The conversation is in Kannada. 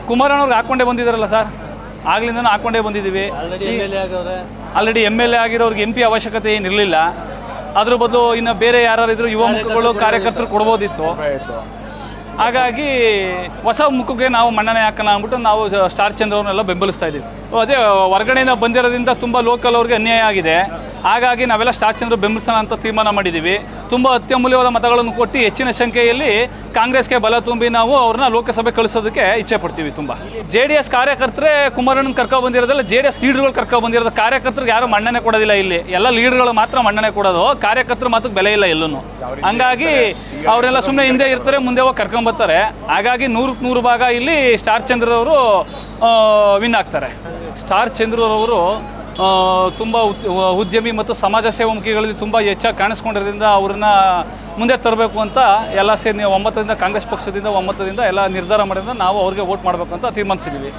ಕುಮಾರಣ್ಣವ್ರಿಗೆ ಹಾಕ್ಕೊಂಡೇ ಬಂದಿದ್ದಾರಲ್ಲ ಸರ್, ಆಗ್ಲಿಂದನೂ ಹಾಕ್ಕೊಂಡೇ ಬಂದಿದ್ದೀವಿ. ಆಲ್ರೆಡಿ MLA ಆಗಿರೋರಿಗೆ MP ಅವಶ್ಯಕತೆ ಏನಿರಲಿಲ್ಲ. ಅದ್ರ ಬದಲು ಇನ್ನು ಬೇರೆ ಯಾರು ಇದ್ರು ಯುವ ಮುಖಗಳು ಕಾರ್ಯಕರ್ತರು ಕೊಡ್ಬೋದಿತ್ತು. ಹಾಗಾಗಿ ಹೊಸ ಮುಖಕ್ಕೆ ನಾವು ಮನ್ನಣೆ ಹಾಕೋಣ ಅಂದ್ಬಿಟ್ಟು ನಾವು ಸ್ಟಾರ್ ಚಂದ್ರ ಅವ್ರನ್ನೆಲ್ಲ ಬೆಂಬಲಿಸ್ತಾ ಇದ್ದೀವಿ. ಅದೇ ಹೊರಗಡೆಯಿಂದ ಬಂದಿರೋದ್ರಿಂದ ತುಂಬ ಲೋಕಲ್ ಅವ್ರಿಗೆ ಅನ್ಯಾಯ ಆಗಿದೆ. ಹಾಗಾಗಿ ನಾವೆಲ್ಲ ಸ್ಟಾರ್ ಚಂದ್ರ ಬೆಂಬಲಿಸೋಣ ಅಂತ ತೀರ್ಮಾನ ಮಾಡಿದ್ದೀವಿ. ತುಂಬ ಅತ್ಯಮೂಲ್ಯವಾದ ಮತಗಳನ್ನು ಕೊಟ್ಟು ಹೆಚ್ಚಿನ ಸಂಖ್ಯೆಯಲ್ಲಿ ಕಾಂಗ್ರೆಸ್ಗೆ ಬಲ ತುಂಬಿ ನಾವು ಅವ್ರನ್ನ ಲೋಕಸಭೆ ಕಳಿಸೋದಕ್ಕೆ ಇಚ್ಛೆ ಪಡ್ತೀವಿ. ತುಂಬ JDS ಕಾರ್ಯಕರ್ತರೇ ಕುಮಾರಣ್ಣನ ಕರ್ಕೊಬಂದಿರೋದಲ್ಲ, JDS ಲೀಡರ್ಗಳು ಕರ್ಕೊಬಂದಿರೋದು. ಕಾರ್ಯಕರ್ತರಿಗೆ ಯಾರು ಮನ್ನಣೆ ಕೊಡೋದಿಲ್ಲ ಇಲ್ಲಿ, ಎಲ್ಲ ಲೀಡರ್ಗಳು ಮಾತ್ರ ಮನ್ನಣೆ ಕೊಡೋದು. ಕಾರ್ಯಕರ್ತರ ಮಾತಕ್ಕೆ ಬೆಲೆ ಇಲ್ಲ ಎಲ್ಲೂ. ಹಂಗಾಗಿ ಅವರೆಲ್ಲ ಸುಮ್ಮನೆ ಹಿಂದೆ ಇರ್ತಾರೆ, ಮುಂದೆ ಹೋಗಿ ಕರ್ಕೊಂಬರ್ತಾರೆ. ಹಾಗಾಗಿ 100ಕ್ಕೆ 100 ಭಾಗ ಇಲ್ಲಿ ಸ್ಟಾರ್ ಚಂದ್ರವರು ವಿನ್ ಆಗ್ತಾರೆ. ಸ್ಟಾರ್ ಚಂದ್ರರವರು ತುಂಬ ಉದ್ಯಮಿ ಮತ್ತು ಸಮಾಜ ಸೇವಾಮುಖಿಗಳಲ್ಲಿ ತುಂಬ ಹೆಚ್ಚಾಗಿ ಕಾಣಿಸ್ಕೊಂಡಿರೋದ್ರಿಂದ ಅವ್ರನ್ನ ಮುಂದೆ ತರಬೇಕು ಅಂತ ಎಲ್ಲ ಸೇರಿ 9ರಿಂದ ಕಾಂಗ್ರೆಸ್ ಪಕ್ಷದಿಂದ 9ರಿಂದ ಎಲ್ಲ ನಿರ್ಧಾರ ಮಾಡಿದ್ರೆ ನಾವು ಅವ್ರಿಗೆ ವೋಟ್ ಮಾಡಬೇಕು ಅಂತ ತೀರ್ಮಾನಿಸಿದ್ದೀವಿ.